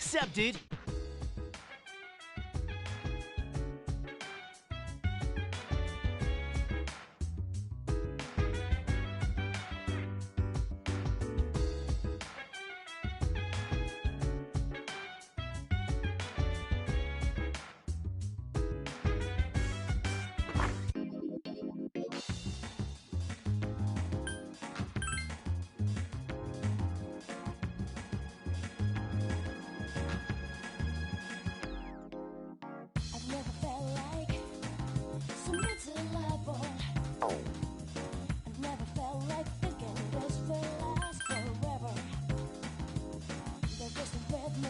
accepted. I've never felt like someone's reliable. I've never felt like thinking this will last forever. They're just with me.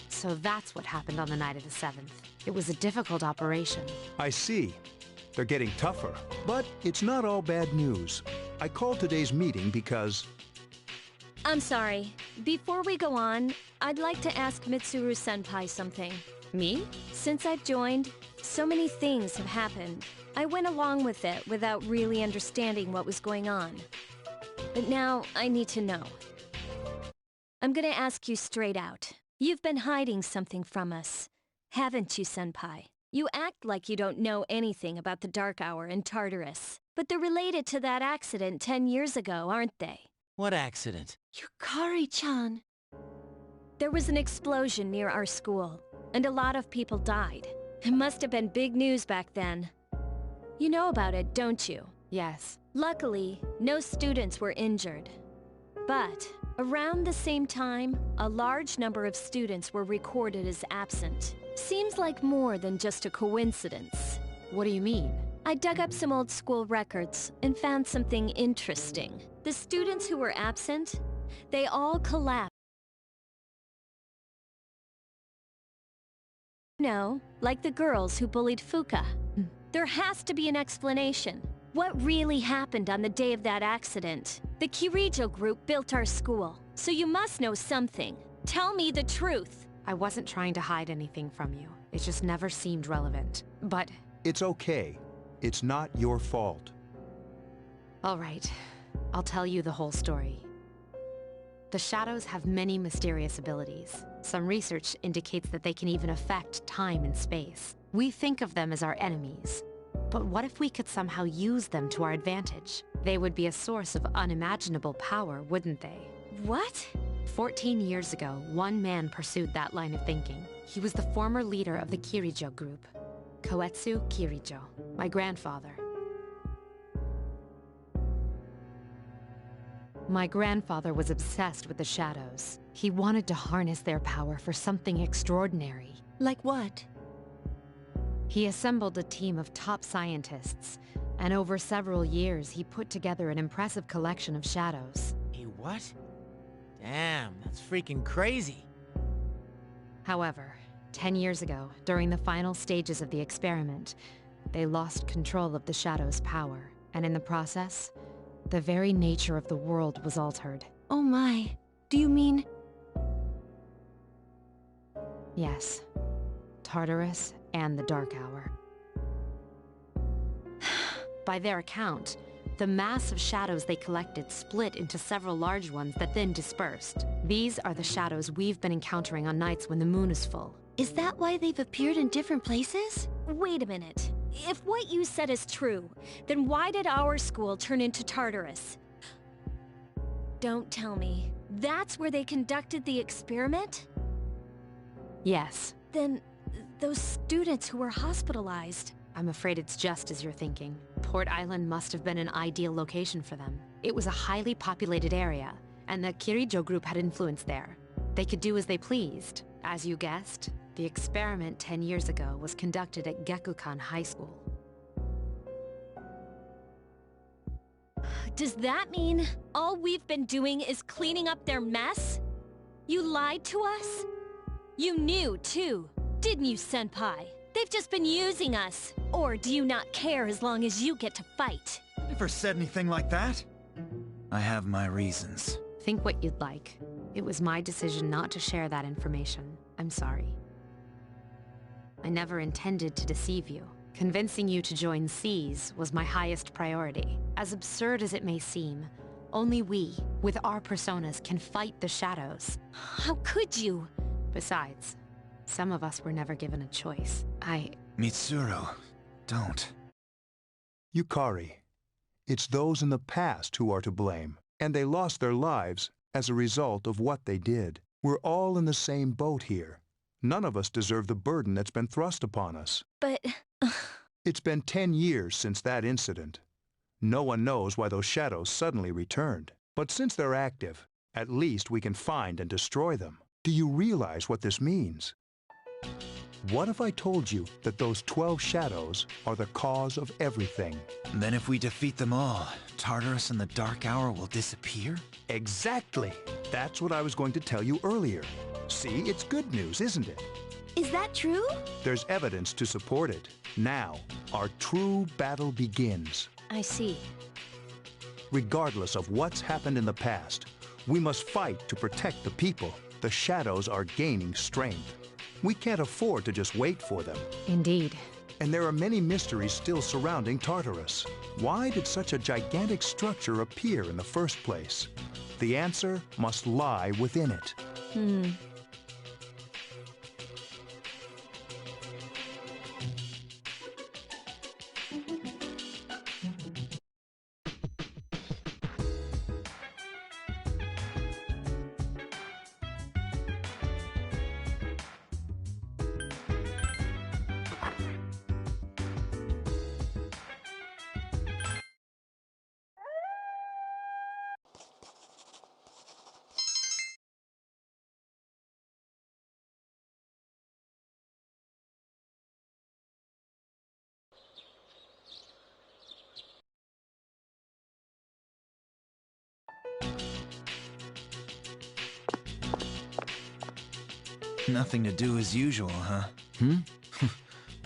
So that's what happened on the night of the 7th. It was a difficult operation. I see. They're getting tougher. But it's not all bad news. I called today's meeting because... I'm sorry. Before we go on, I'd like to ask Mitsuru-senpai something. Me? Since I've joined, so many things have happened. I went along with it without really understanding what was going on. But now, I need to know. I'm gonna ask you straight out. You've been hiding something from us, haven't you, Senpai? You act like you don't know anything about the Dark Hour in Tartarus, but they're related to that accident 10 years ago, aren't they? What accident? Yukari-chan. There was an explosion near our school, and a lot of people died. It must have been big news back then. You know about it, don't you? Yes. Luckily, no students were injured. But around the same time, a large number of students were recorded as absent. Seems like more than just a coincidence. What do you mean? I dug up some old school records and found something interesting. The students who were absent, they all collapsed. No, like the girls who bullied Fuka. There has to be an explanation. What really happened on the day of that accident? The Kirijo group built our school, so you must know something. Tell me the truth. I wasn't trying to hide anything from you. It just never seemed relevant. But... It's okay. It's not your fault. all right. I'll tell you the whole story. The Shadows have many mysterious abilities. Some research indicates that they can even affect time and space. We think of them as our enemies. But what if we could somehow use them to our advantage? They would be a source of unimaginable power, wouldn't they? What? 14 years ago, one man pursued that line of thinking. He was the former leader of the Kirijo group, Koetsu Kirijo, my grandfather. My grandfather was obsessed with the shadows. He wanted to harness their power for something extraordinary. Like what? He assembled a team of top scientists, and over several years he put together an impressive collection of shadows. Hey, what? Damn, that's freaking crazy. However, 10 years ago, during the final stages of the experiment, they lost control of the shadow's power, and in the process, the very nature of the world was altered. Oh my. Do you mean... Yes. Tartarus and the Dark Hour. By their account, the mass of shadows they collected split into several large ones that then dispersed. These are the shadows we've been encountering on nights when the moon is full. Is that why they've appeared in different places? Wait a minute. If what you said is true, then why did our school turn into Tartarus? Don't tell me. That's where they conducted the experiment? Yes. Then, those students who were hospitalized... I'm afraid it's just as you're thinking. Port Island must have been an ideal location for them. It was a highly populated area, and the Kirijo group had influence there. They could do as they pleased. As you guessed, the experiment 10 years ago was conducted at Gekukan High School. Does that mean all we've been doing is cleaning up their mess? You lied to us? You knew, too, didn't you, Senpai? They've just been using us. Or do you not care as long as you get to fight? Never said anything like that. I have my reasons. Think what you'd like. It was my decision not to share that information. I'm sorry. I never intended to deceive you. Convincing you to join SEAS was my highest priority. As absurd as it may seem, only we, with our personas, can fight the shadows. How could you? Besides, some of us were never given a choice. Mitsuru, don't. Yukari, it's those in the past who are to blame, and they lost their lives as a result of what they did. We're all in the same boat here. None of us deserve the burden that's been thrust upon us. But... It's been 10 years since that incident. No one knows why those shadows suddenly returned. But since they're active, at least we can find and destroy them. Do you realize what this means? What if I told you that those 12 shadows are the cause of everything? Then if we defeat them all, Tartarus and the Dark Hour will disappear? Exactly! That's what I was going to tell you earlier. See, it's good news, isn't it? Is that true? There's evidence to support it. Now, our true battle begins. I see. Regardless of what's happened in the past, we must fight to protect the people. The shadows are gaining strength. We can't afford to just wait for them. Indeed. And there are many mysteries still surrounding Tartarus. Why did such a gigantic structure appear in the first place? The answer must lie within it. Nothing to do as usual, huh?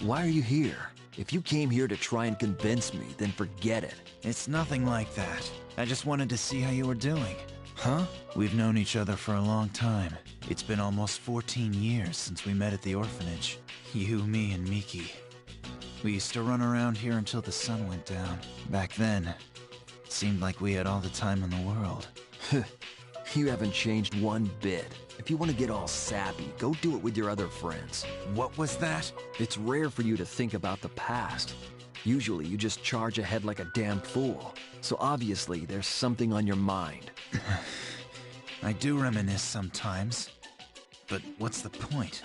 Why are you here? If you came here to try and convince me, then forget it. It's nothing like that. I just wanted to see how you were doing. Huh? We've known each other for a long time. It's been almost 14 years since we met at the orphanage. You, me, and Miki. We used to run around here until the sun went down. Back then, it seemed like we had all the time in the world. You haven't changed one bit. If you want to get all sappy, go do it with your other friends. What was that? It's rare for you to think about the past. Usually you just charge ahead like a damn fool. So obviously there's something on your mind. I do reminisce sometimes. but what's the point?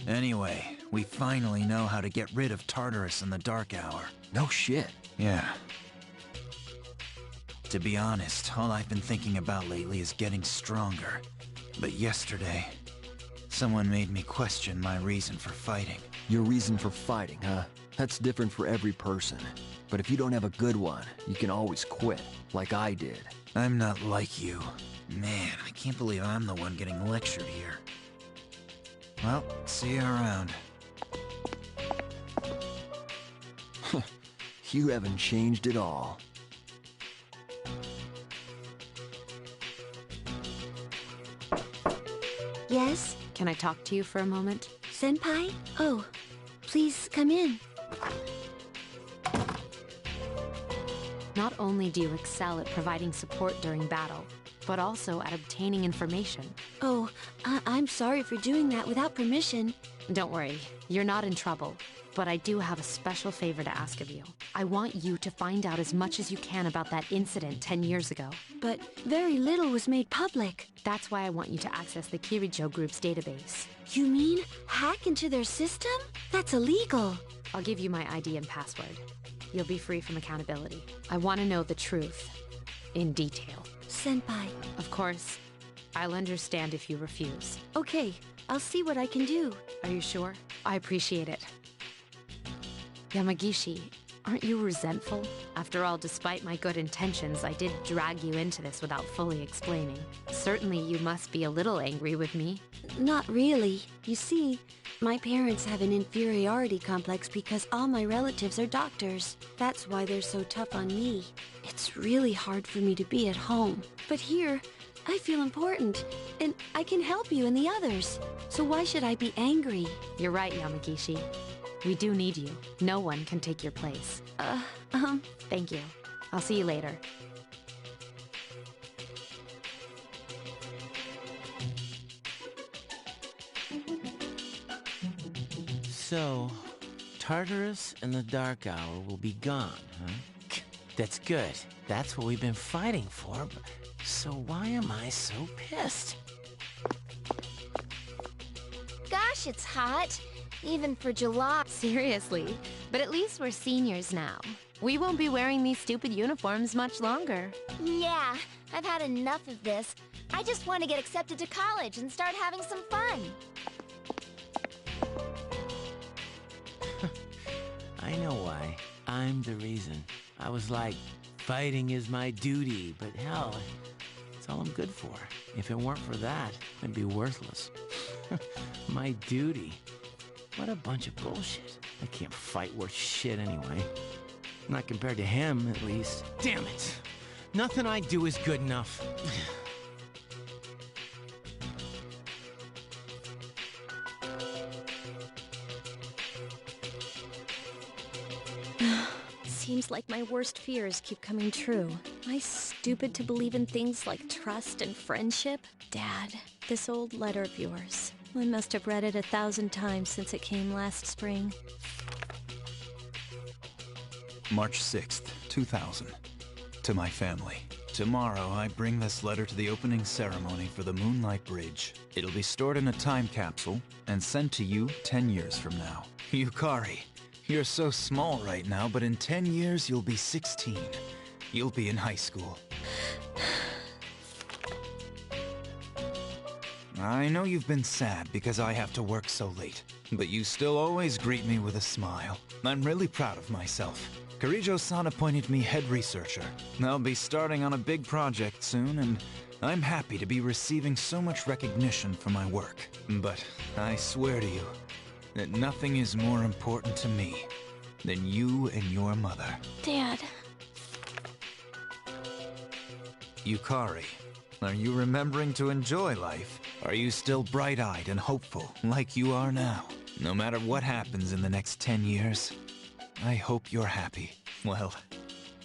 Anyway, we finally know how to get rid of Tartarus in the Dark Hour. No shit. Yeah. To be honest, all I've been thinking about lately is getting stronger. But yesterday, someone made me question my reason for fighting. Your reason for fighting, huh? That's different for every person. But if you don't have a good one, you can always quit, like I did. I'm not like you. Man, I can't believe I'm the one getting lectured here. Well, see you around. You haven't changed at all. Yes? Can I talk to you for a moment? Senpai? Oh, please come in. Not only do you excel at providing support during battle, but also at obtaining information. Oh, I'm sorry for doing that without permission. Don't worry, you're not in trouble. But I do have a special favor to ask of you. I want you to find out as much as you can about that incident 10 years ago. But very little was made public. That's why I want you to access the Kirijo Group's database. You mean hack into their system? That's illegal. I'll give you my ID and password. You'll be free from accountability. I want to know the truth. In detail. Senpai. Of course, I'll understand if you refuse. Okay, I'll see what I can do. Are you sure? I appreciate it. Yamagishi, aren't you resentful? After all, despite my good intentions, I did drag you into this without fully explaining. Certainly you must be a little angry with me. Not really. You see, my parents have an inferiority complex because all my relatives are doctors. That's why they're so tough on me. It's really hard for me to be at home. But here, I feel important, and I can help you and the others. So why should I be angry? You're right, Yamagishi. We do need you. No one can take your place. Thank you. I'll see you later. So, Tartarus and the Dark Hour will be gone, huh? That's good. That's what we've been fighting for. So why am I so pissed? Gosh, it's hot. Even for July. Seriously, but at least we're seniors now. We won't be wearing these stupid uniforms much longer. Yeah, I've had enough of this. I just want to get accepted to college and start having some fun. I know why. I'm the reason. I was like, fighting is my duty, but hell, it's all I'm good for. If it weren't for that, I'd be worthless. My duty. What a bunch of bullshit. I can't fight worth shit anyway. Not compared to him, at least. Damn it! Nothing I do is good enough. Seems like my worst fears keep coming true. Am I stupid to believe in things like trust and friendship? Dad, this old letter of yours. I must have read it 1,000 times since it came last spring. March 6th, 2000. To my family. Tomorrow, I bring this letter to the opening ceremony for the Moonlight Bridge. It'll be stored in a time capsule and sent to you 10 years from now. Yukari, you're so small right now, but in 10 years, you'll be 16. You'll be in high school. I know you've been sad because I have to work so late, but you still always greet me with a smile. I'm really proud of myself. Kirijo-san appointed me head researcher. I'll be starting on a big project soon, and I'm happy to be receiving so much recognition for my work. But I swear to you that nothing is more important to me than you and your mother. Dad. Yukari, are you remembering to enjoy life? Are you still bright-eyed and hopeful, like you are now? No matter what happens in the next 10 years, I hope you're happy. Well,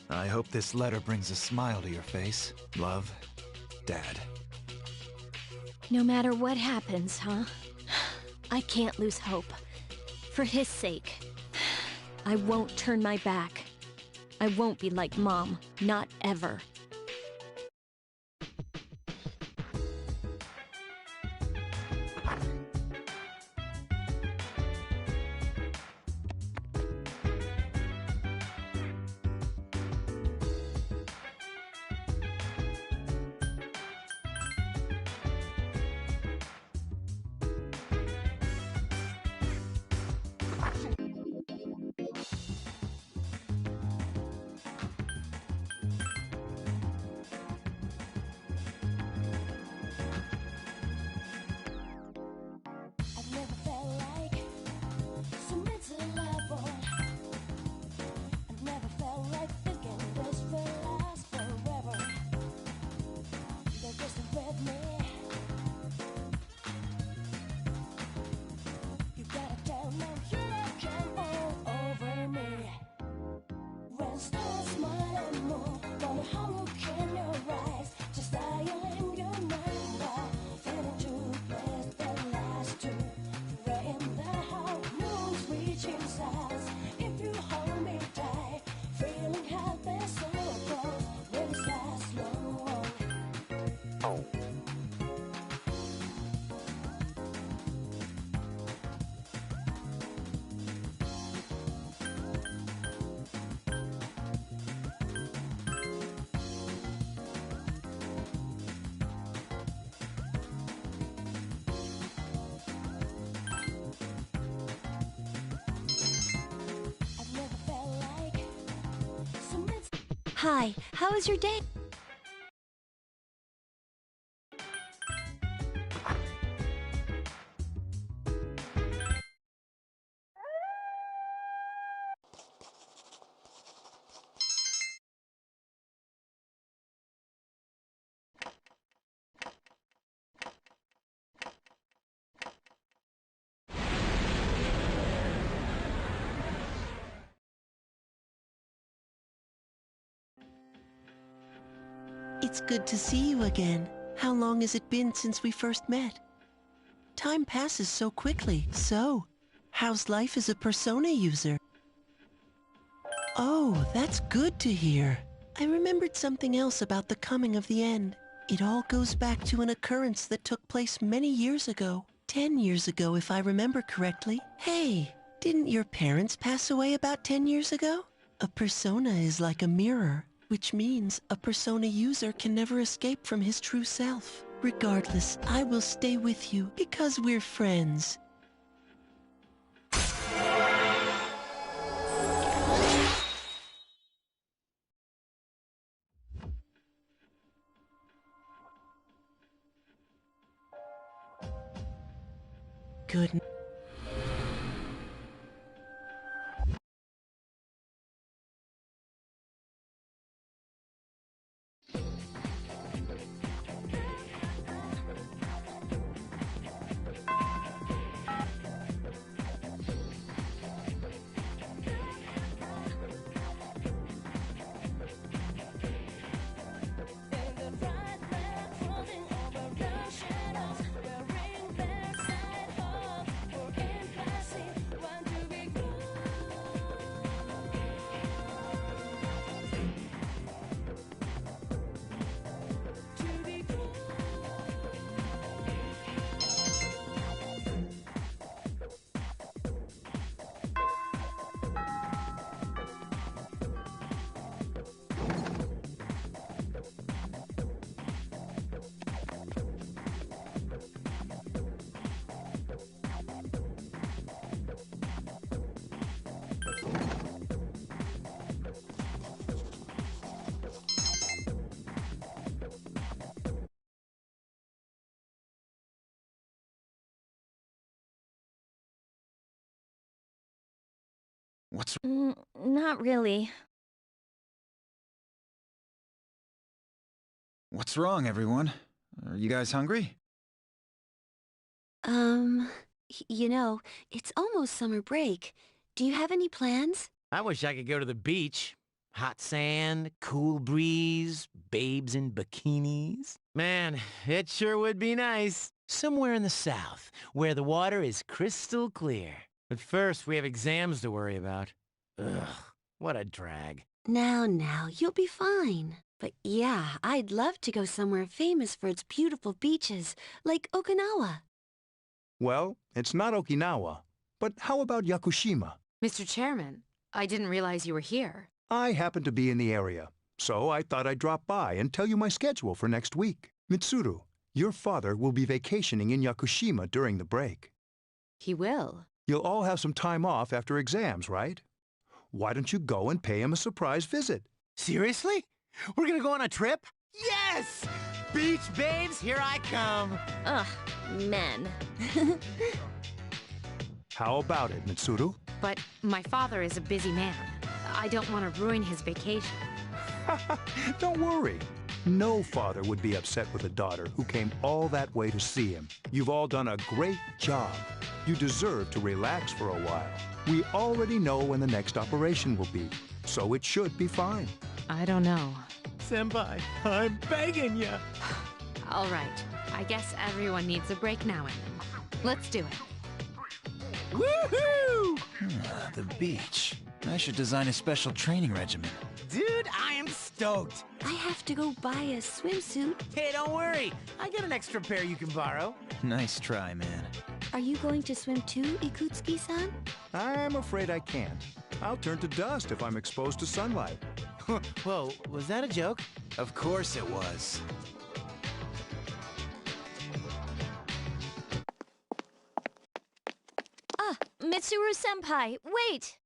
I hope this letter brings a smile to your face. Love, Dad. No matter what happens, huh? I can't lose hope. For his sake. I won't turn my back. I won't be like Mom. Not ever. fantasize if you hold me tight. Feeling happy, so close. Will this last long? I've never felt like so much. Hi, how was your day? It's good to see you again. How long has it been since we first met? Time passes so quickly. So, how's life as a Persona user? Oh, that's good to hear. I remembered something else about the coming of the end. It all goes back to an occurrence that took place many years ago. 10 years ago, if I remember correctly. Hey, didn't your parents pass away about 10 years ago? A persona is like a mirror, which means a persona user can never escape from his true self. Regardless, I will stay with you because we're friends. Good. What's Not really. wrong, everyone? Are you guys hungry? You know, it's almost summer break. Do you have any plans? I wish I could go to the beach. Hot sand, cool breeze, babes in bikinis. Man, it sure would be nice. Somewhere in the south, where the water is crystal clear. But first, we have exams to worry about. Ugh, what a drag. Now, you'll be fine. But yeah, I'd love to go somewhere famous for its beautiful beaches, like Okinawa. Well, it's not Okinawa. But how about Yakushima? Mr. Chairman, I didn't realize you were here. I happen to be in the area, so I thought I'd drop by and tell you my schedule for next week. Mitsuru, your father will be vacationing in Yakushima during the break. He will. You'll all have some time off after exams, right? Why don't you go and pay him a surprise visit? Seriously? We're gonna go on a trip? Yes! Beach babes, here I come. Ugh, men. How about it, Mitsuru? But my father is a busy man. I don't want to ruin his vacation. Don't worry. No father would be upset with a daughter who came all that way to see him. You've all done a great job. You deserve to relax for a while. We already know when the next operation will be, so it should be fine. I don't know. Senpai, I'm begging ya. All right. I guess everyone needs a break now and then. Let's do it. Woohoo! The beach. I should design a special training regimen. Dude, I am stoked. I have to go buy a swimsuit. Hey, don't worry. I got an extra pair you can borrow. Nice try, man. Are you going to swim too, Ikutsuki-san? I'm afraid I can't. I'll turn to dust if I'm exposed to sunlight. Whoa, was that a joke? Of course it was. Ah, Mitsuru-senpai, wait!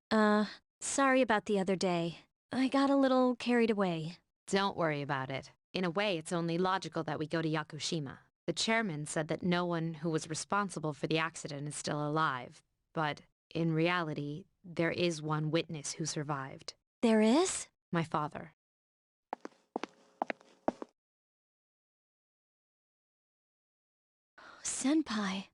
Sorry about the other day. I got a little carried away. Don't worry about it. In a way, it's only logical that we go to Yakushima. The chairman said that no one who was responsible for the accident is still alive. But, in reality, there is one witness who survived. There is? My father. Senpai.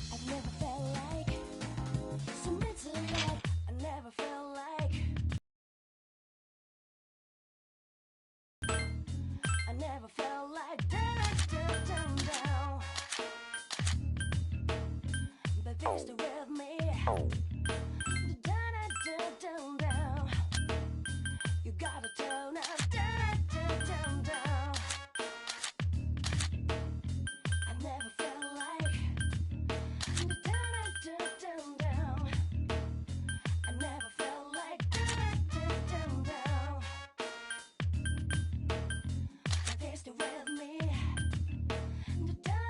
I've never felt like so mental like I never felt like I never felt like down. But they still with me. Down. You gotta turn up down. I never felt like down. I never felt like down. But they're still with me. Down.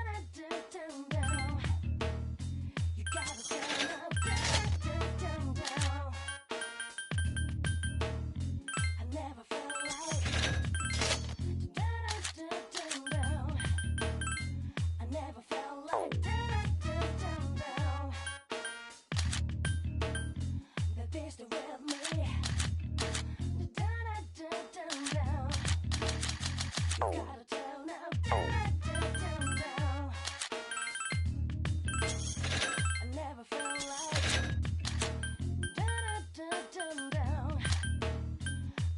You gotta turn up down. I never felt like down. I never felt like down. But they're still with me. Down. You gotta turn up down. I never felt like down.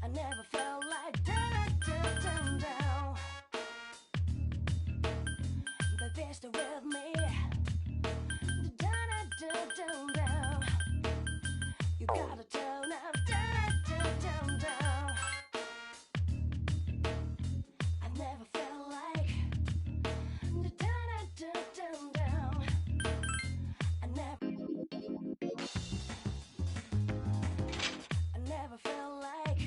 I never felt like down. But they're still with me. Down. You gotta turn up down. I never felt like down. I never felt like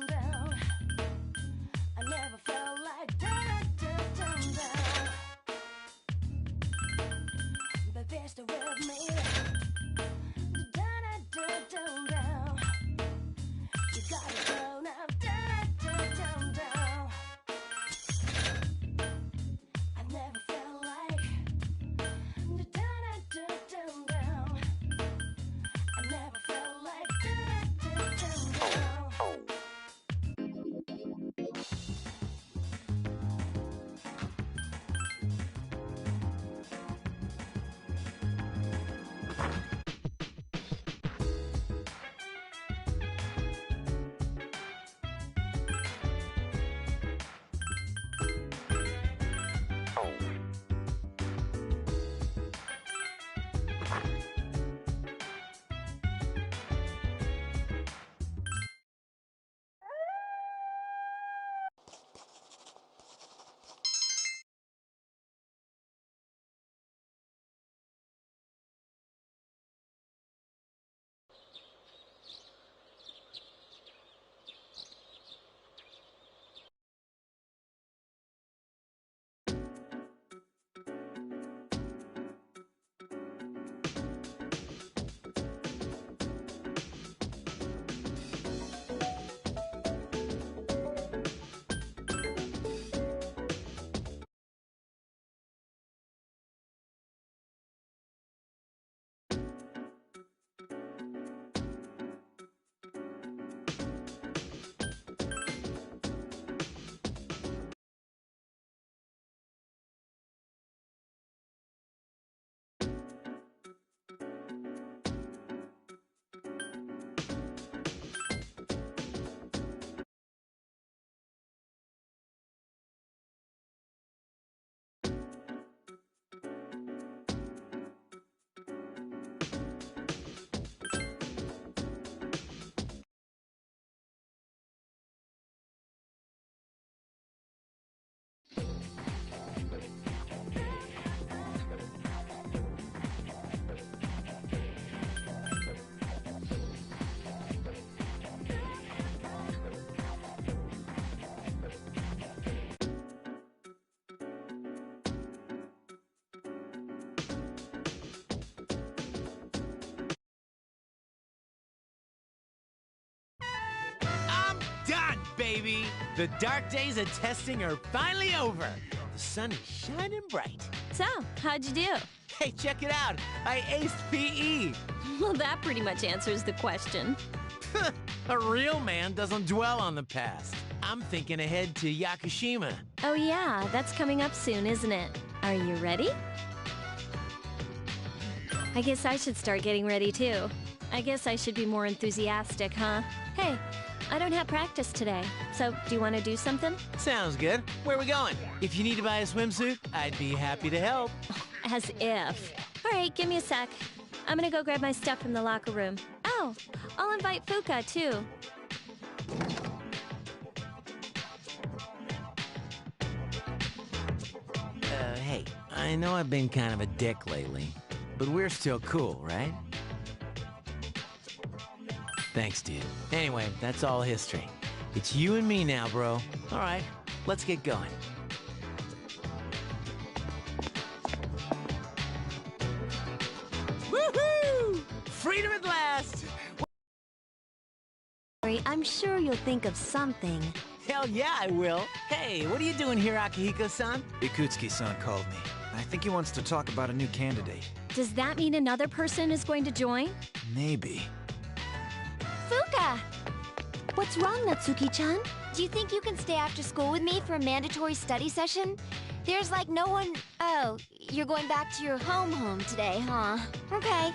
down. I never felt like down. But they're still with me. baby! The dark days of testing are finally over. The sun is shining bright. So, how'd you do? Hey, check it out. I aced PE. Well, that pretty much answers the question. A real man doesn't dwell on the past. I'm thinking ahead to Yakushima. Oh yeah, that's coming up soon, isn't it? Are you ready? I guess I should start getting ready too. I guess I should be more enthusiastic, huh? Hey, I don't have practice today, so do you want to do something? Sounds good. Where are we going? If you need to buy a swimsuit, I'd be happy to help. As if. All right, give me a sec. I'm gonna go grab my stuff from the locker room. Oh, I'll invite Fuka too. Hey, I know I've been kind of a dick lately, but we're still cool, right? Thanks, dude. Anyway, that's all history. It's you and me now, bro. All right, let's get going. Woohoo! Freedom at last! I'm sure you'll think of something. Hell yeah, I will. Hey, what are you doing here, Akihiko-san? Ikutsuki-san called me. I think he wants to talk about a new candidate. Does that mean another person is going to join? Maybe. Fuka! What's wrong, Natsuki-chan? Do you think you can stay after school with me for a mandatory study session? There's like no one... Oh, you're going back to your home today, huh? Okay.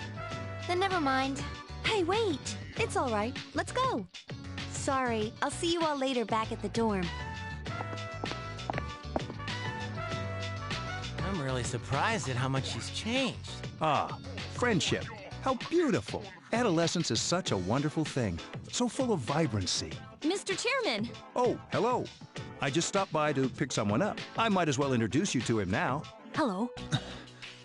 Then never mind. Hey, wait! It's all right. Let's go. Sorry, I'll see you all later back at the dorm. I'm really surprised at how much she's changed. Ah, friendship. How beautiful. Adolescence is such a wonderful thing. So full of vibrancy. Mr. Chairman! Oh, hello. I just stopped by to pick someone up. I might as well introduce you to him now. Hello.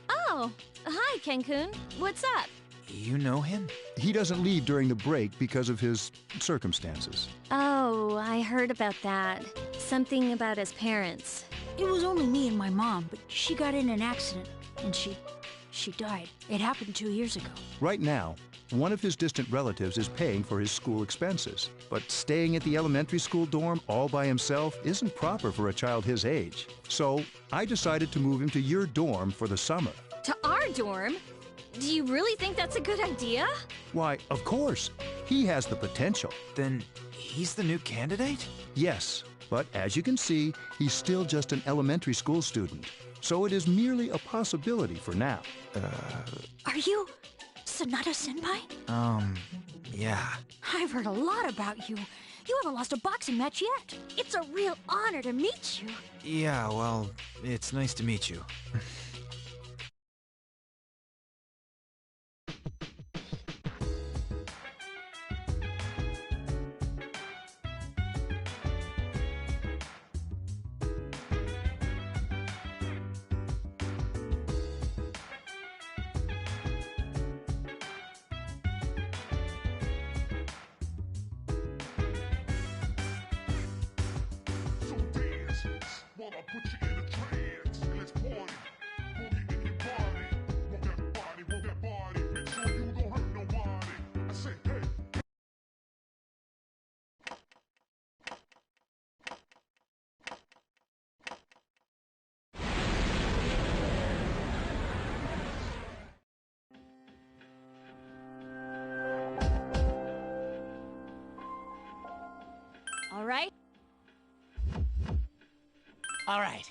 Oh, hi, Ken-kun. What's up? You know him? He doesn't leave during the break because of his circumstances. Oh, I heard about that. Something about his parents. It was only me and my mom, but she got in an accident, and she died. It happened 2 years ago. Right now, one of his distant relatives is paying for his school expenses. But staying at the elementary school dorm all by himself isn't proper for a child his age. So I decided to move him to your dorm for the summer. To our dorm? Do you really think that's a good idea? Why, of course. He has the potential. Then he's the new candidate? Yes, but as you can see, he's still just an elementary school student. So it is merely a possibility for now. Are you Sanada-senpai? Yeah. I've heard a lot about you. You haven't lost a boxing match yet. It's a real honor to meet you. Yeah, well, it's nice to meet you. All right? All right.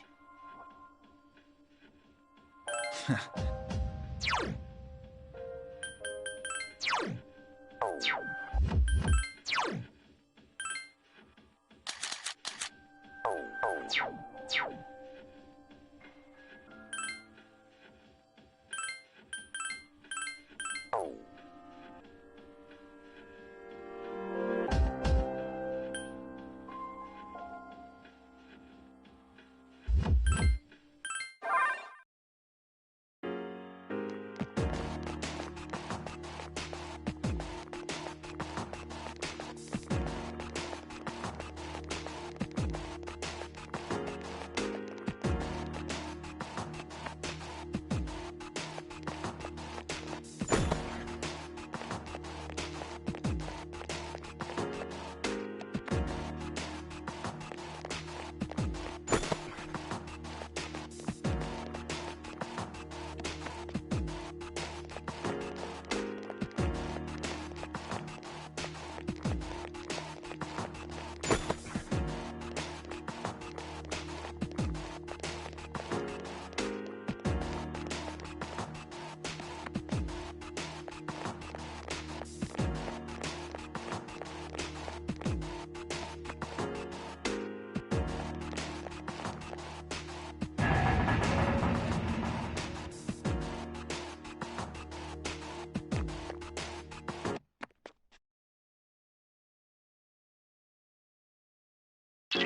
There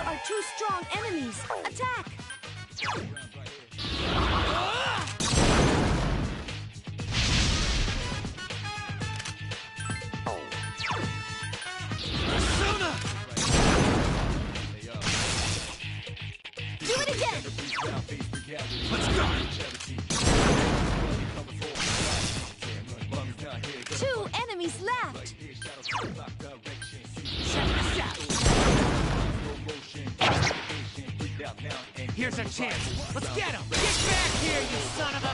are two strong enemies. Attack! Do it again! Let's go! Two enemies left! Here's our chance. Let's get him! Get back here, you son of a...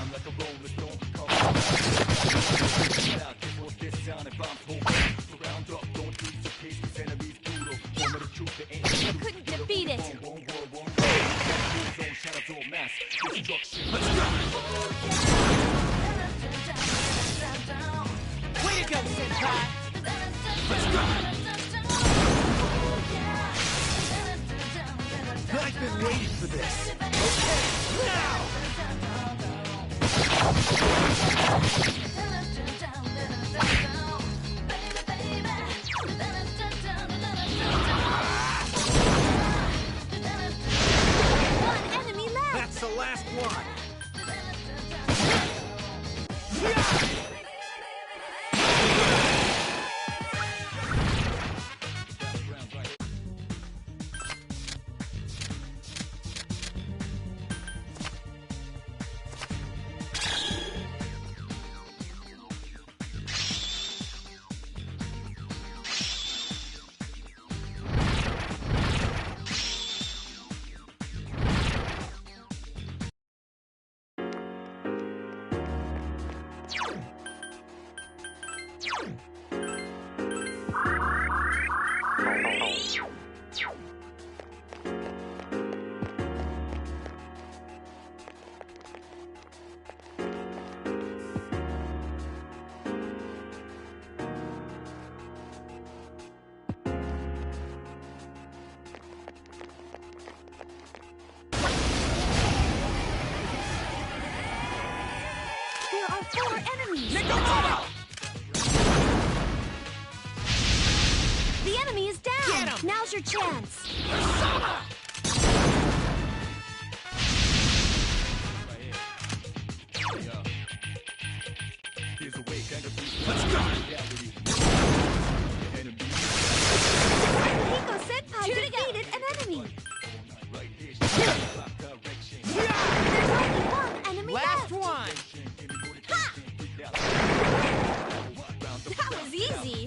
You couldn't defeat it! Way to go, Senpai! Let's go! I've been waiting for this. Okay, now! One enemy left! That's the last one! There are four enemies! The enemy is down! Get him! Now's your chance! Let's go! Hiko Senpai defeated an enemy! There's only one enemy Last left! one! Ha! That was easy!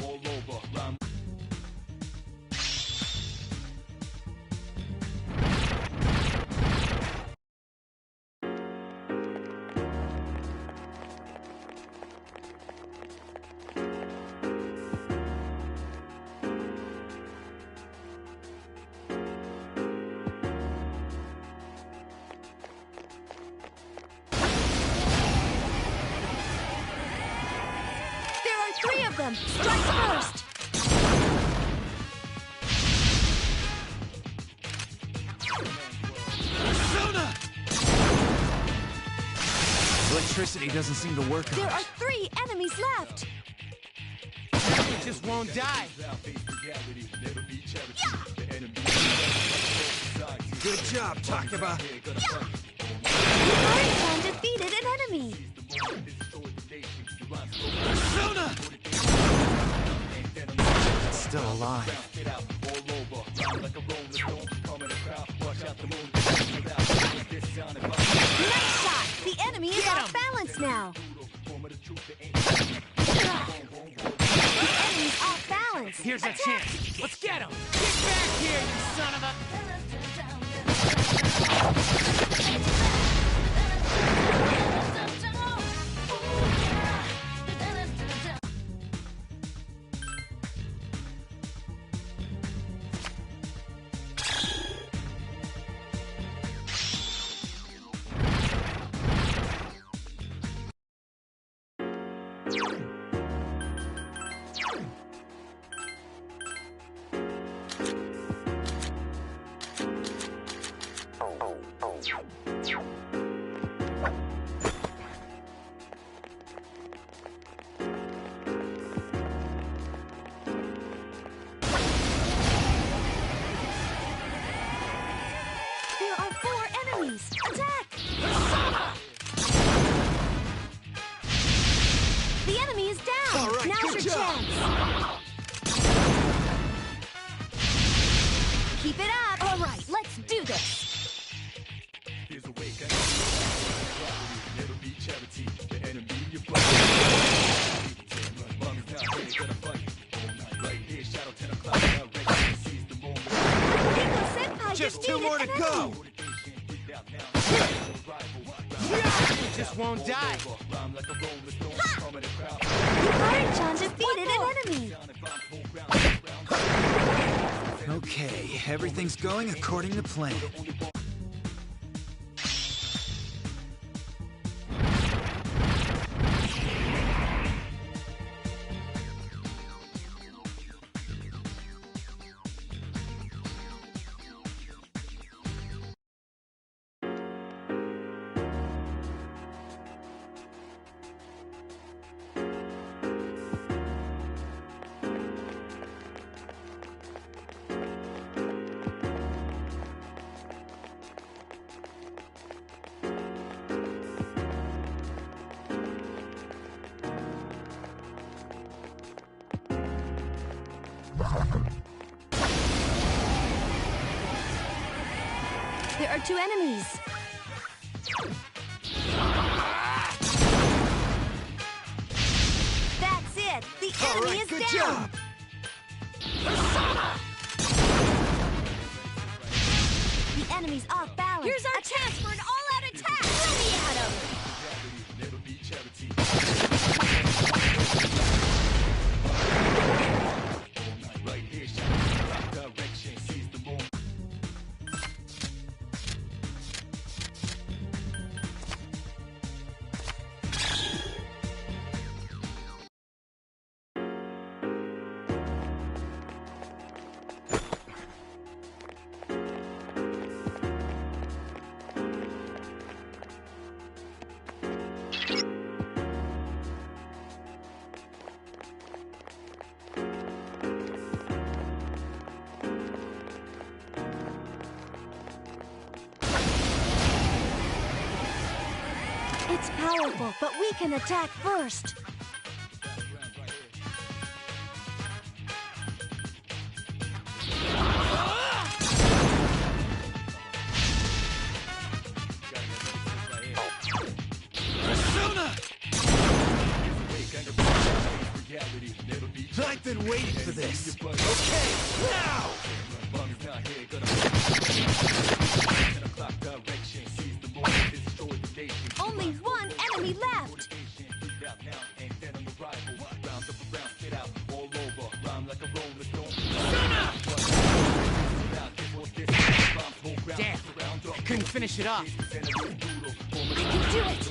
There are three of them! Strike first! Electricity doesn't seem to work There on are it. three enemies left! You just won't die. Good job, Takeba. Mario-san defeated an enemy! Persona! It's still alive. Nice shot! The enemy is off balance now! The enemy's off balance! Here's our chance. Let's get him! Get back here, you son of a... enemies! Attack! The enemy is down! All right, Now's good your job. chance! Keep it up! All right, let's do this! Just 2 more to go! You just won't die. John defeated an enemy! Okay, everything's going according to plan. There are 2 enemies! That's it! The enemy is good down! job. The enemy's off balance! Here's our chance for an all-out attack! Let me at him! It's powerful, but we can attack first. I've been waiting for this. Okay, now! Only one enemy left! Damn, I couldn't finish it off. I can do it!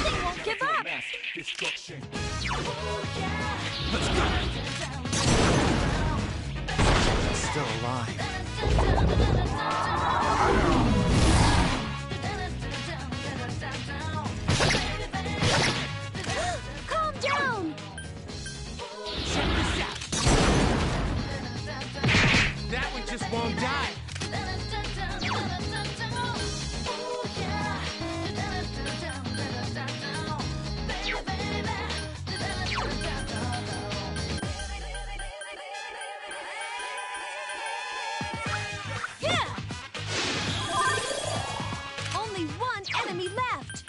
They won't give up! Still alive. Calm down! Check this out. That one just won't die. Yeah! Only one enemy left!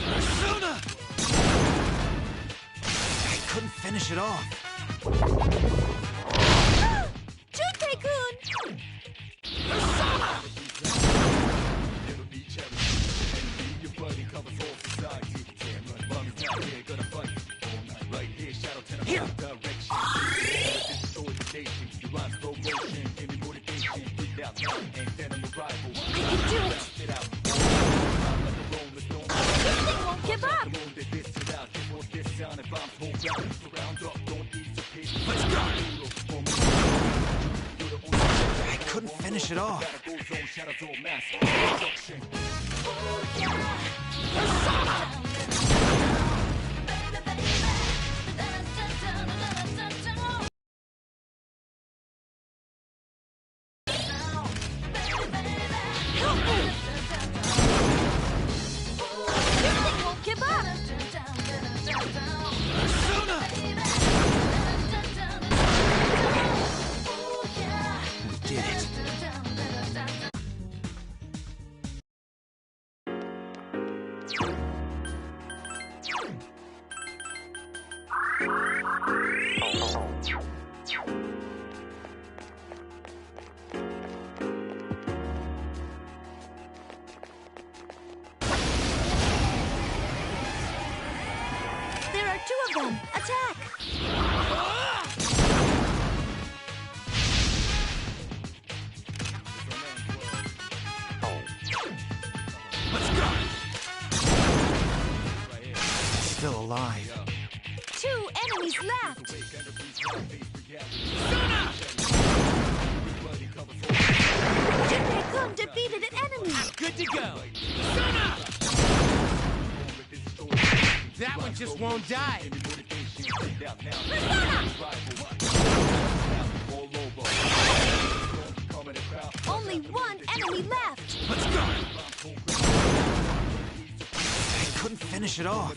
Persona! I couldn't finish it off. Junpei-kun! Here. I can do it! They won't give up! Let's go! I couldn't finish it off. of them! Attack! Still alive. 2 enemies left! Jinpei-kun defeated an enemy! Good to go. That one just won't die. Only 1 enemy left! Let's go! I couldn't finish it off.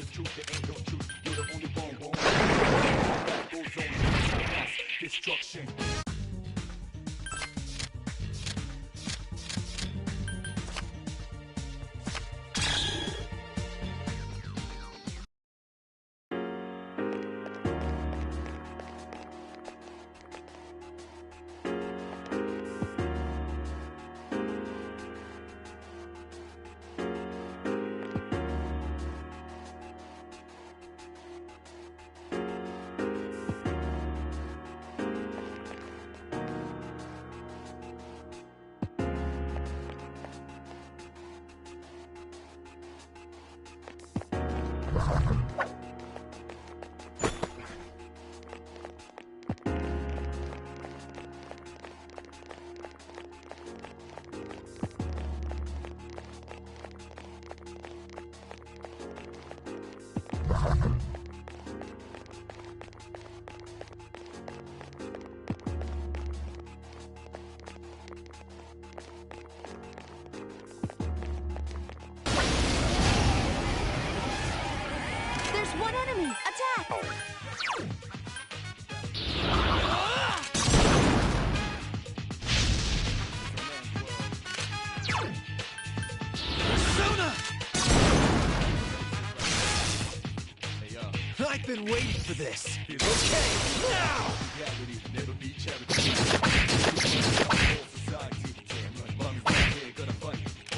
There's 1 enemy! Attack! Persona! I've been waiting for this. Okay, now!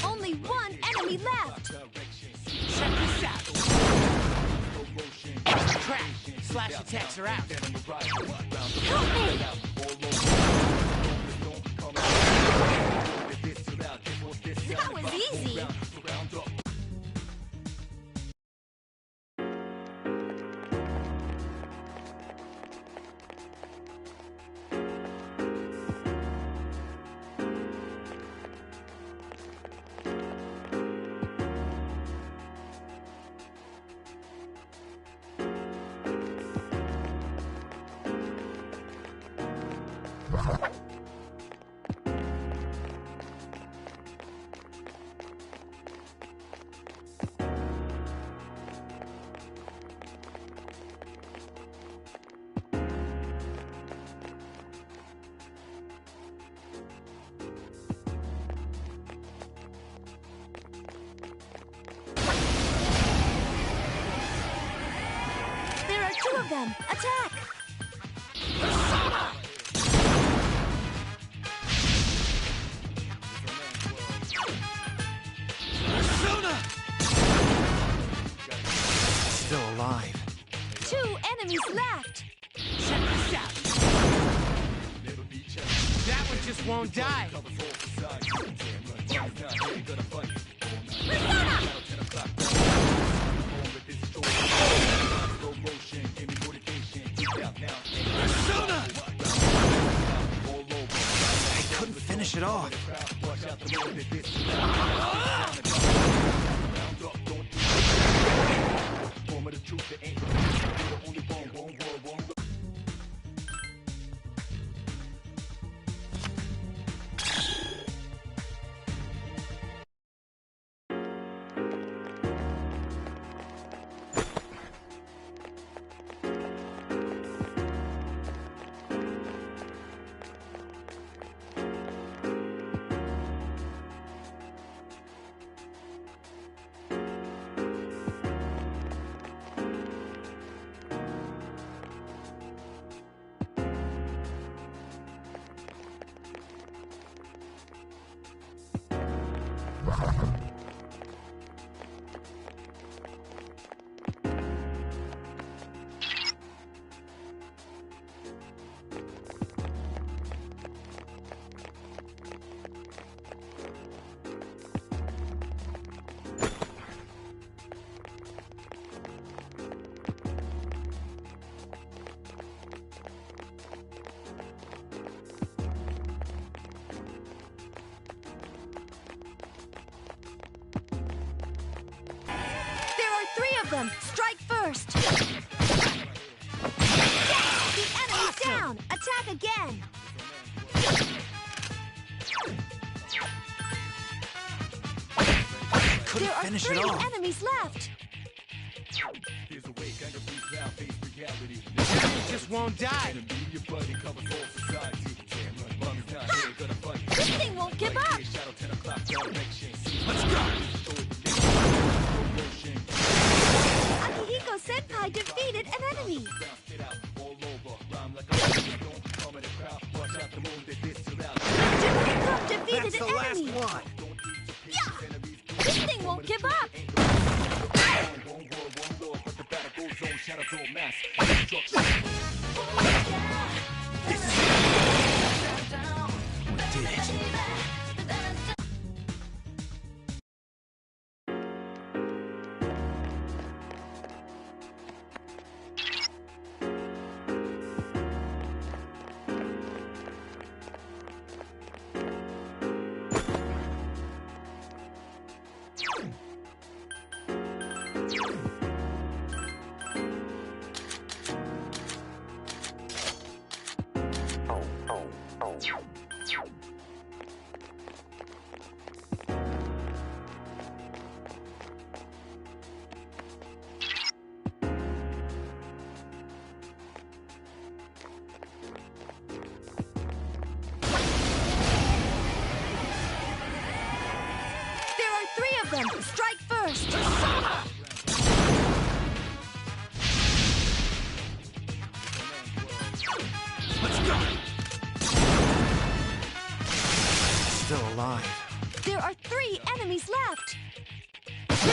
Only 1 enemy left! Check this out. Crap. Slash attacks are out. Help me! That was easy! There are 2 of them! Attack! Persona! Still alive. 2 enemies left! Check this out. That one just won't die. Persona! I couldn't finish it off. of them! Strike first! The enemy's down! Attack again! There are finish it 3 off. enemies left! Just won't die. This thing won't give up! Akihiko Senpai defeated an enemy! Jigglypuff defeated an enemy! one. Yeah! This thing won't give up! We did it. There are 3 of them! Strike first! Still alive. There are 3 enemies left! 2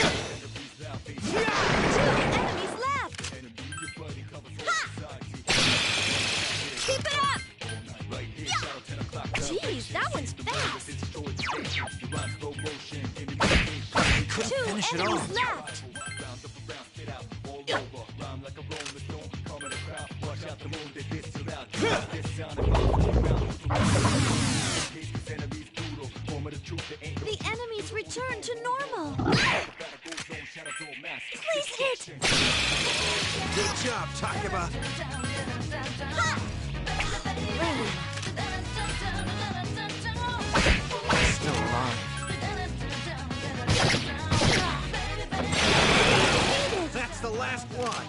enemies left! Ha! Keep it up! Yeah! Jeez, that one's fast! Couldn't 2 finish it enemies off. left! The enemies return to normal! Please hit! Good job, Takeba. Ha! Still alive. That's the last one.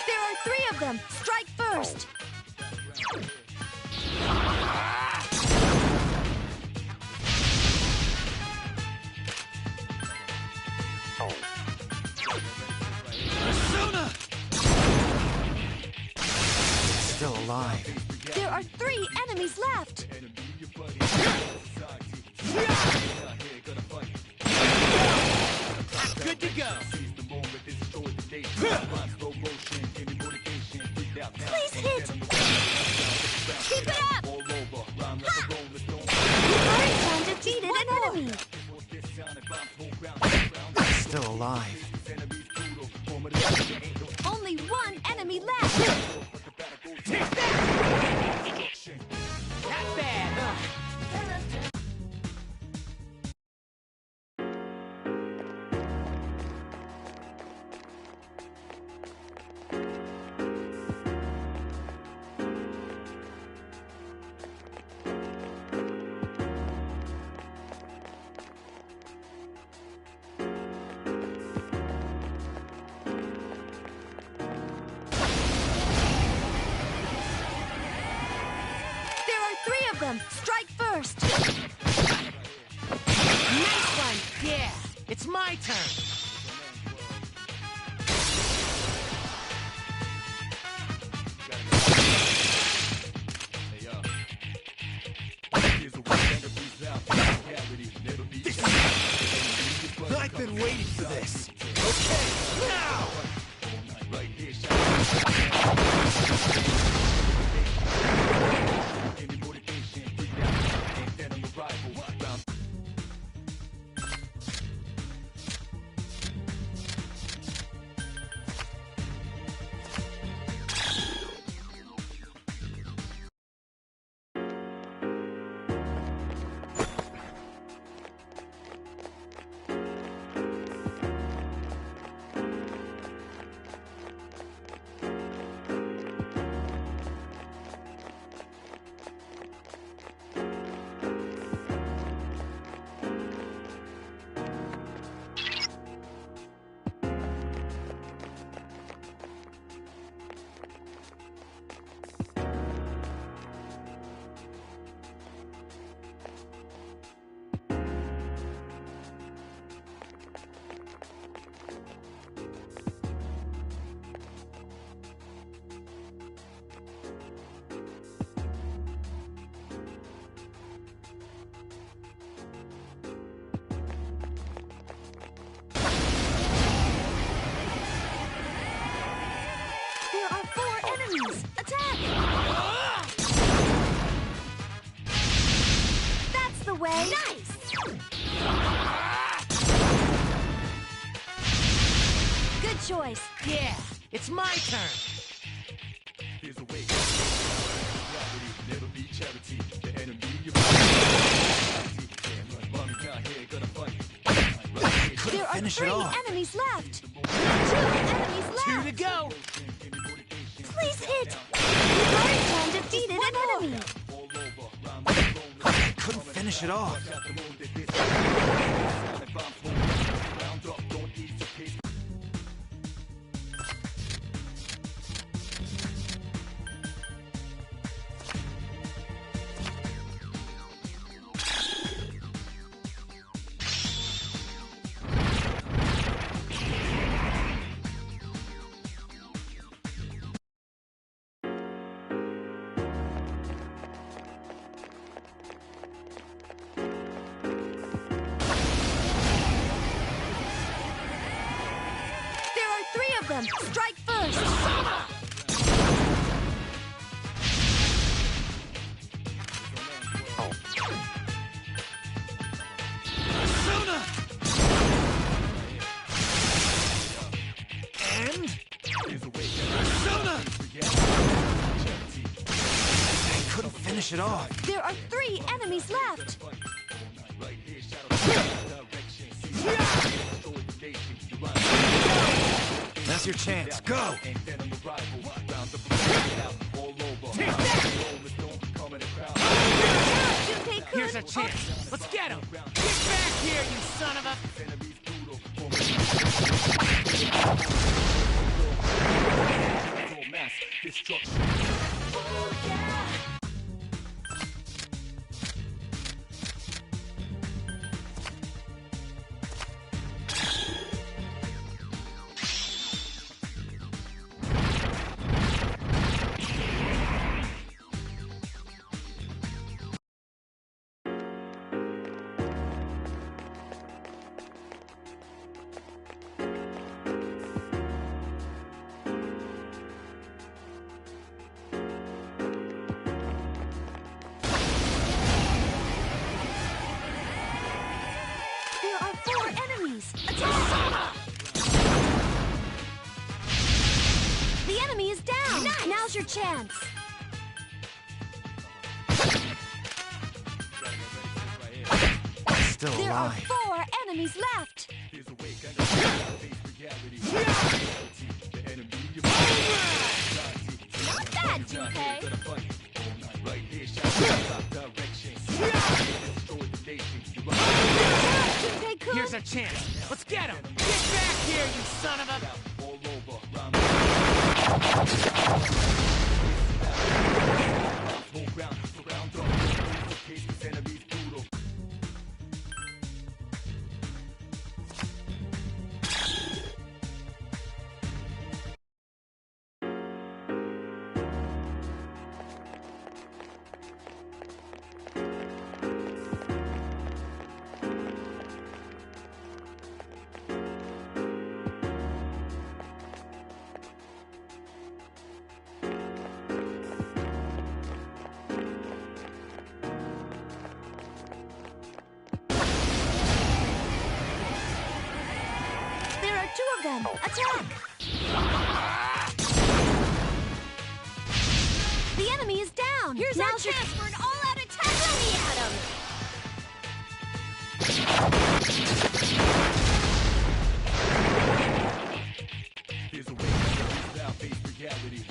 There are 3 of them! Strike first! Persona! Still alive. There are 3 enemies left! Good to go. Please hit! Keep it up! Ha! Orange defeated an enemy! Still alive. Only 1 enemy left! Not bad, huh? them! Strike first! Nice one! Yeah! It's my turn! I've been waiting for this. Okay, now! There are 4 enemies! Attack! That's the way! Nice! Good choice! Yeah! It's my turn! There are finish it 3 off. enemies left! 2 enemies left! 2 to go! Please hit! Mario-chan defeated an enemy! I couldn't finish it off. Them. Strike first! And? Persona! I couldn't finish it off. There are 3 enemies left! That's your chance. Go! Here's a chance! Let's get him! Get back here, you son of a... There are 4 enemies! Attack! The enemy is down! Nice. Now's your chance! Still There are alive. 4 enemies left! Not bad, Junpei! Junpei-kun! Here's a chance! Let's get him! Get back here, you son of a... them! Attack! The enemy is down! Here's now our chance for an all-out attack! Brilliant at him! There's a way to without face reality.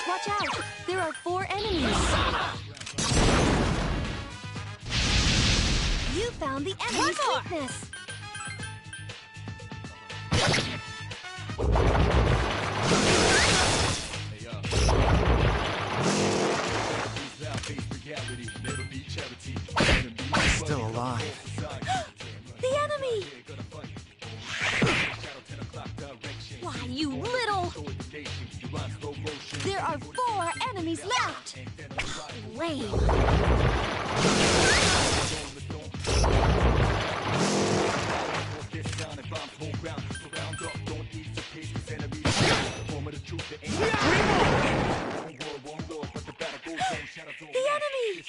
Watch out! There are 4 enemies! You found the enemy's weakness! Still alive. The enemy! Why, you little... There are 4 enemies left! Lame. The enemy!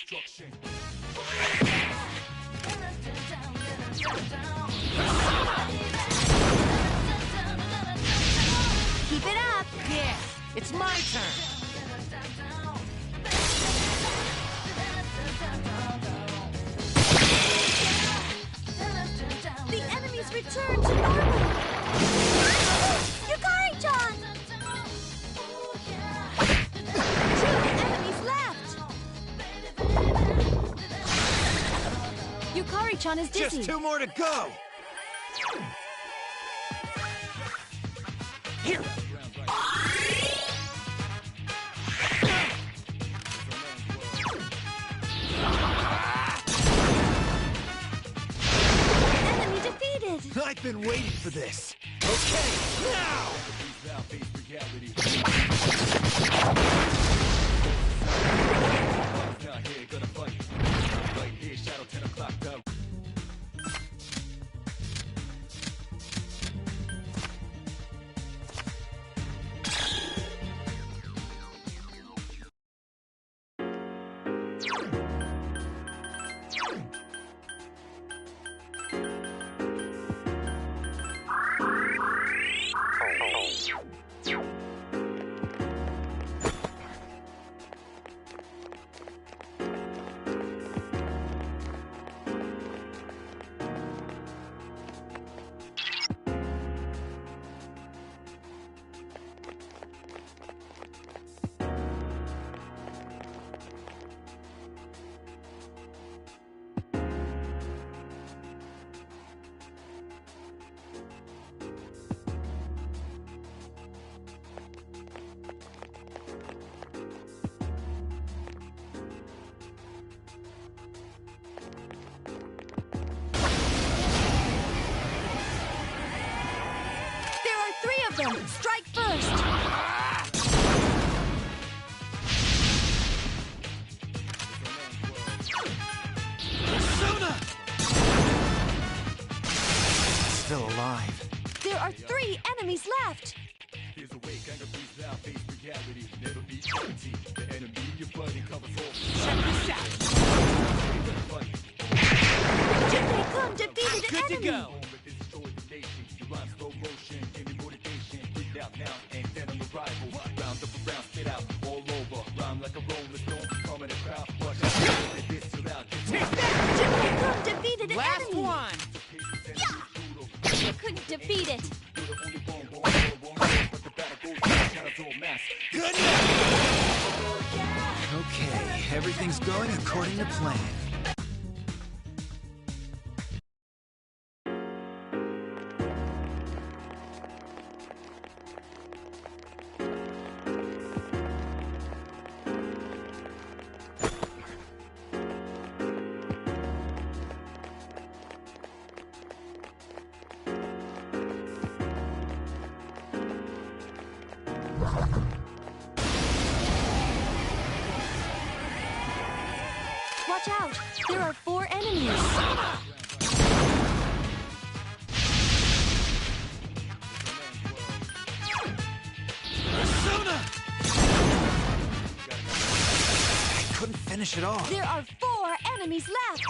Keep it up! Yeah, it's my turn. The enemies return to normal! Yukari-chan! Machan is dizzy. Just 2 more to go! Here! Enemy defeated! I've been waiting for this. Okay, now! Strike first! Sona! Still alive. There are 3 enemies left! Here's a way, kind of breathe out, face reality. Never be guaranteed. The enemy you're fighting covers all. Check this out! Jinpei-kun defeated an enemy! Good to go! Jinpei-kun defeated an Last enemy! one! Yeah! You couldn't defeat it! Good! Okay, everything's going according to plan. Watch out! There are 4 enemies! Sona! I couldn't finish it off. There are 4 enemies left!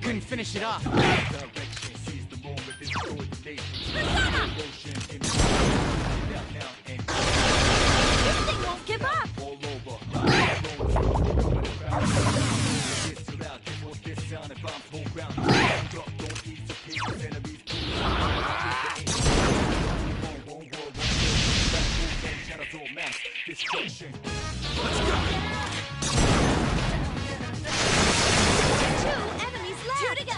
Couldn't finish it off. This thing won't give up! Let's go! 2 enemies left! 2 to go!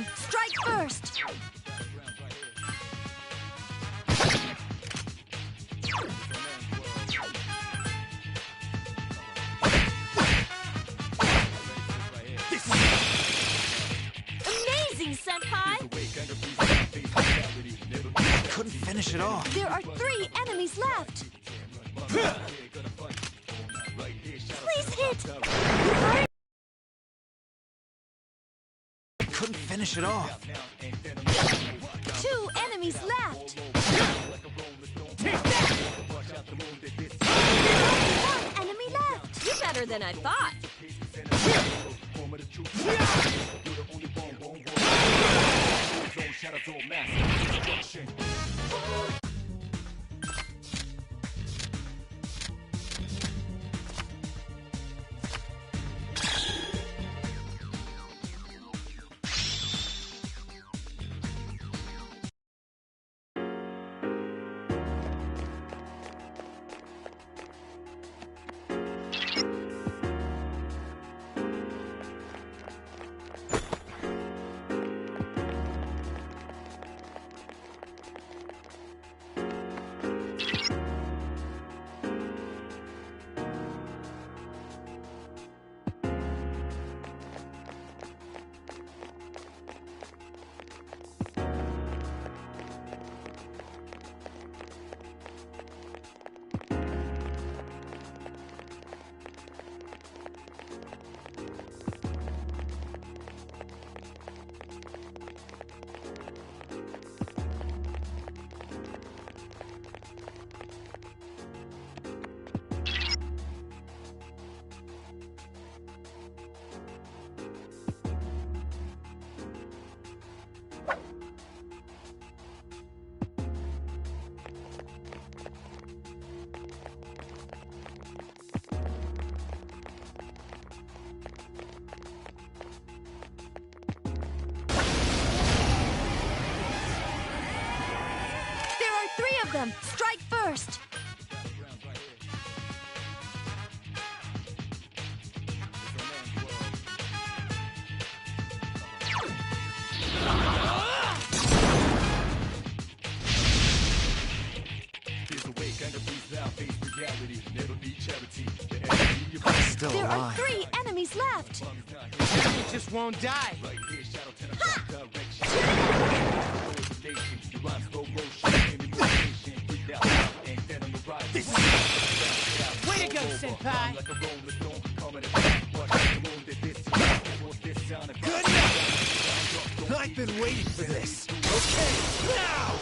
them! Strike first! Amazing, Senpai! Couldn't finish it off. There are 3 enemies left! Please hit! Couldn't finish it off. 2 enemies left! 1 enemy left! You're better than I thought! Them. Strike first! Still there alive. Are 3 enemies left! It just won't die! Way to go, Senpai! Good enough! I've been waiting for this. Okay, now!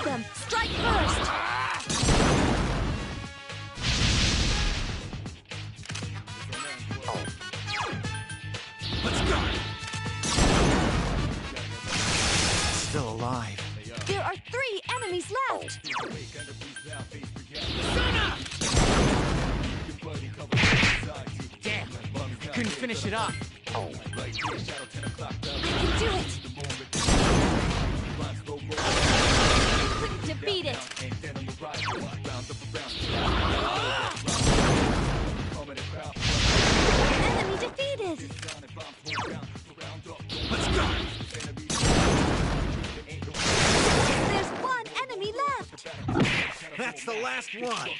Them. Strike first! Let's go! Still alive. There are 3 enemies left! Damn! Couldn't finish it off. I can do it! Couldn't defeat it! Enemy defeated! Let's go! There's 1 enemy the last one.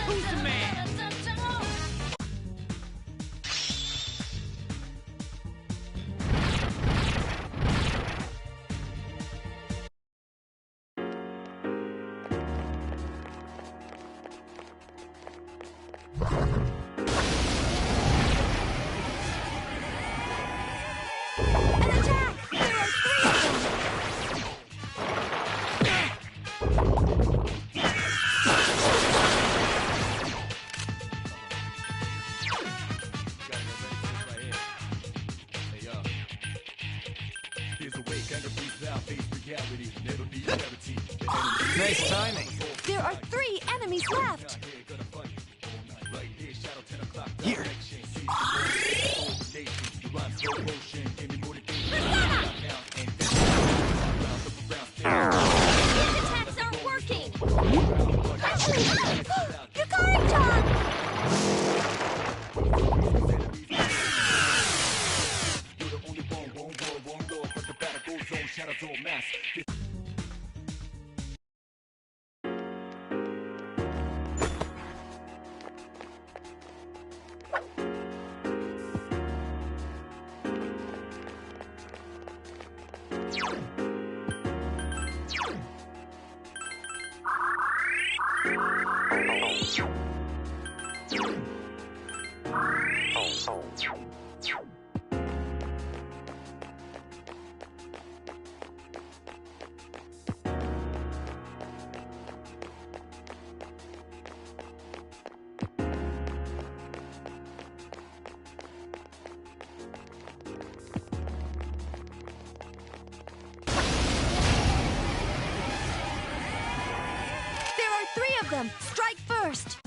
Who's the man? Nice timing. There are 3 enemies left. Here. These attacks aren't working. Yukari-chan! There are 3 of them. Strike first.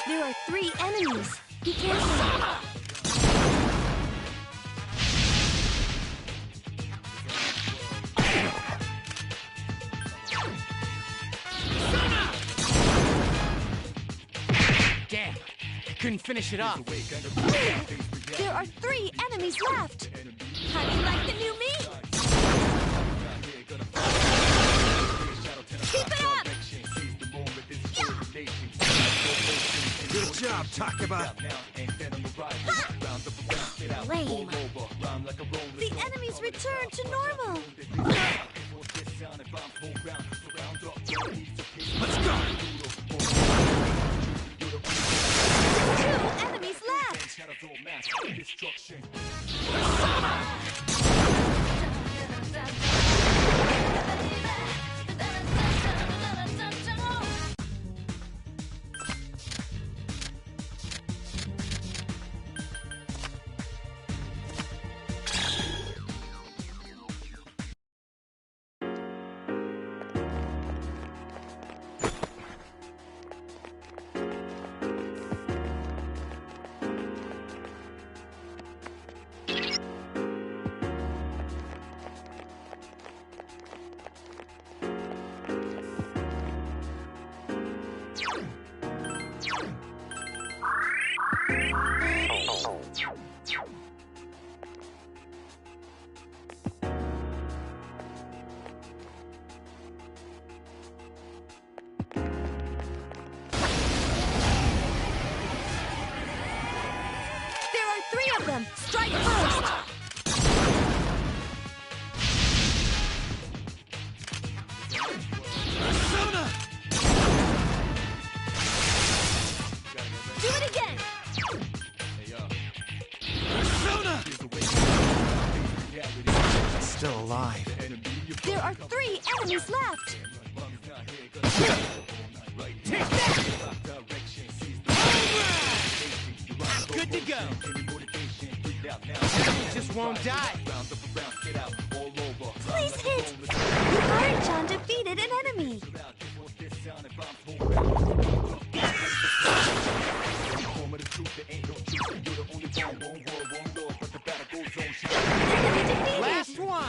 There are 3 enemies. Be careful. Damn, I couldn't finish it off. There are 3 enemies left. How do you like the new me? Keep it up! Good job, Takeba. Lame. The enemies return to normal. Let's go. 2 enemies left. Them. Strike first! Persona! Do it again! Persona! Still alive. There are 3 enemies left! Take that! Good to go. Just won't die. Please hit! Yukari-chan defeated an enemy! Last one!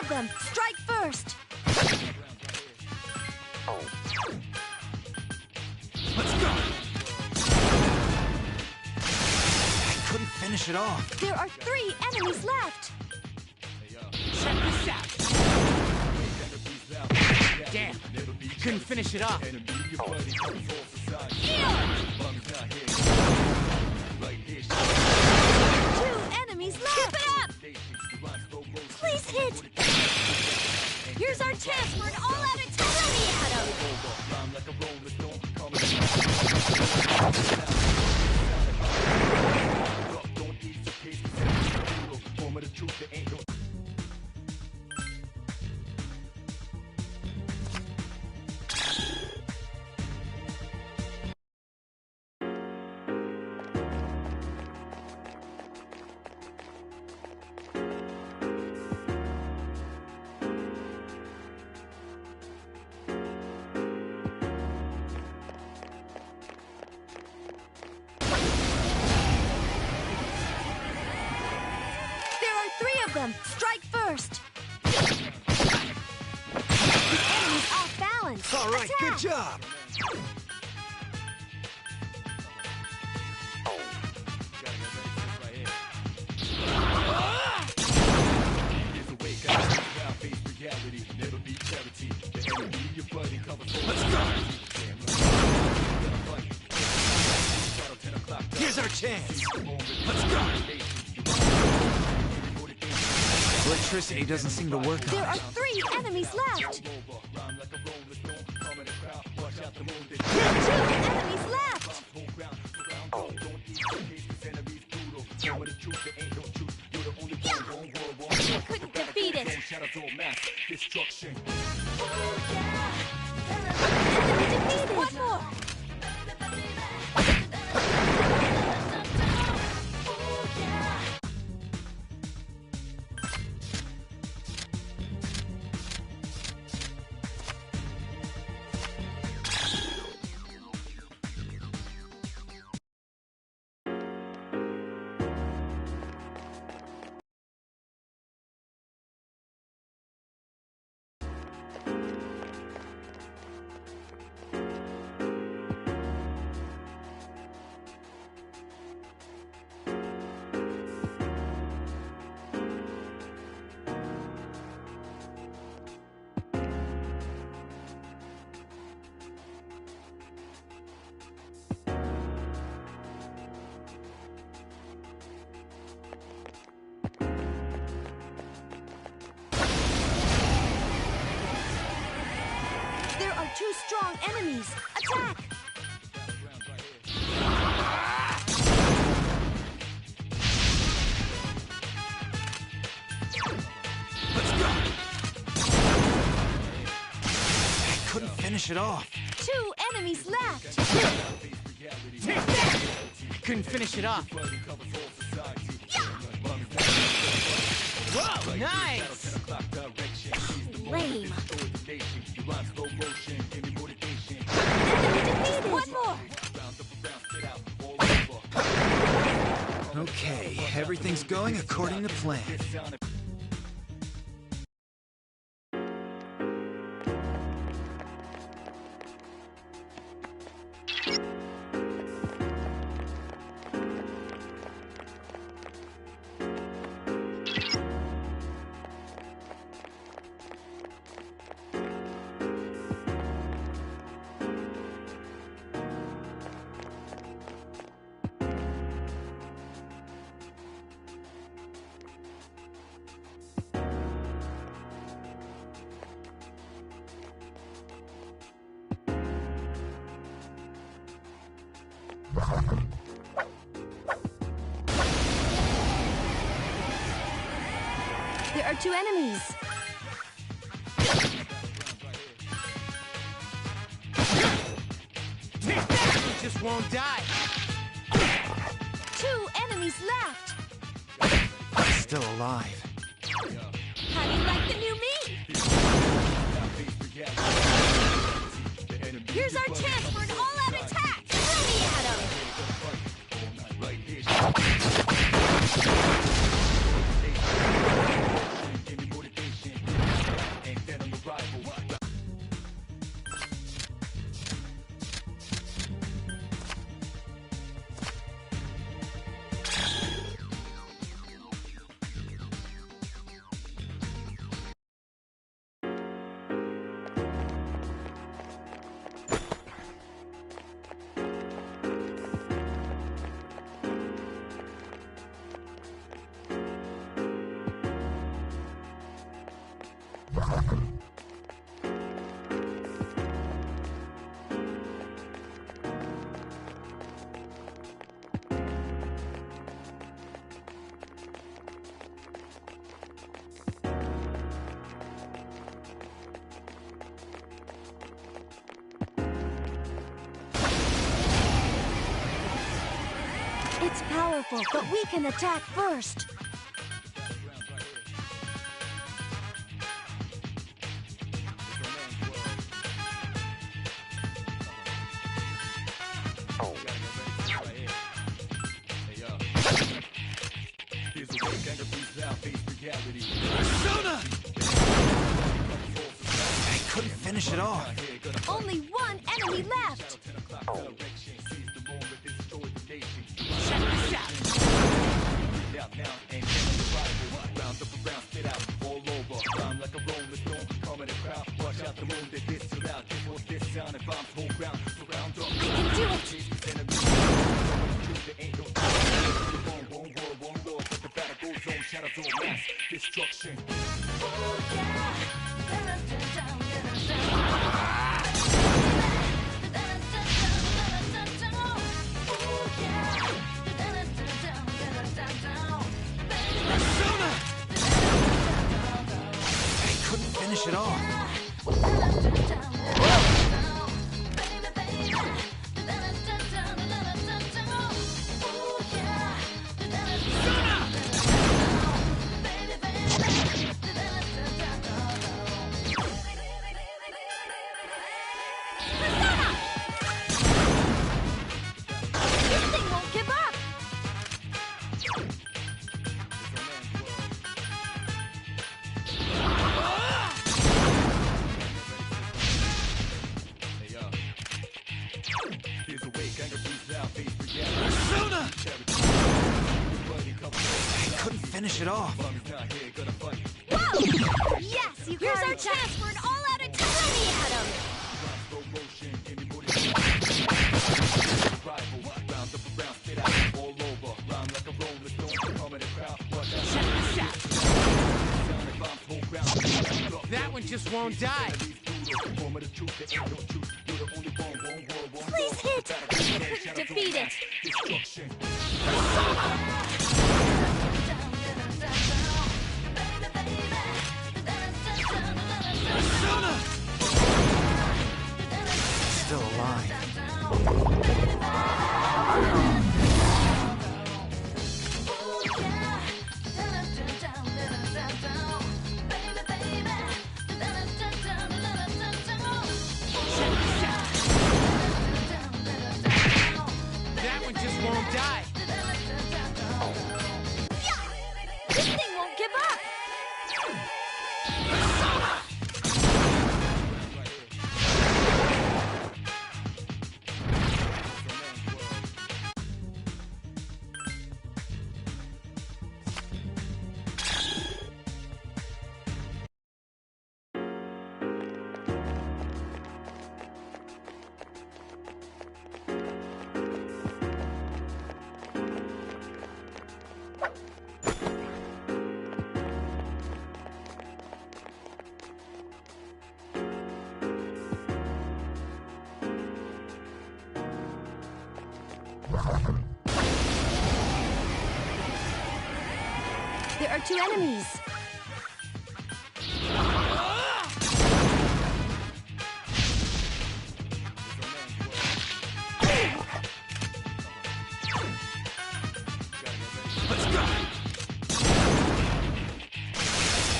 Them. Strike first! Let's go! I couldn't finish it off. There are 3 enemies left! Check this out! Damn, I couldn't finish it off. 2 enemies left! Keep it up! Please hit! Here's our chance for an all-out attack! Them. Strike first! The enemy's off balance! All right, attack. good job! Let's go! Here's our chance! Let's go! Electricity doesn't seem to work on There are 3 enemies left! 2 enemies left! You couldn't defeat it! Enemy defeated! One more! two strong enemies. Attack! Couldn't finish it off. Two enemies left. Couldn't finish it off. Whoa, nice! Lame. One more. Okay, everything's going according to plan. There are two enemies. Just won't die. Two enemies left. Still alive. How do you like the new me? Here's our chance for an all-out attack. Throw me at him. It's powerful, but we can attack first. Persona! I couldn't finish it off. Only one enemy left. Destruction. I couldn't finish it off. This thing won't give up. Persona! I couldn't finish it off. Whoa! Yes, you Here's our chance for an all-out attack. Throw me at him. That one just won't die. Please hit! Defeat it! Persona! Still alive. That one just won't die. This thing won't give up! There are two enemies.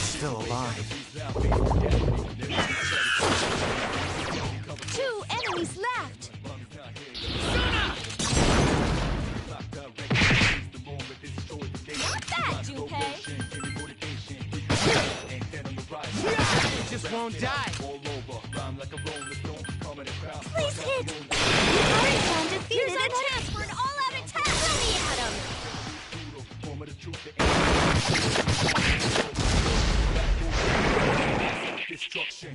Still alive. Two enemies left! Not bad, Junpei! It just won't die. Please hit! Arishan defeated a chance for an all-out attack! Let me at him! Destruction.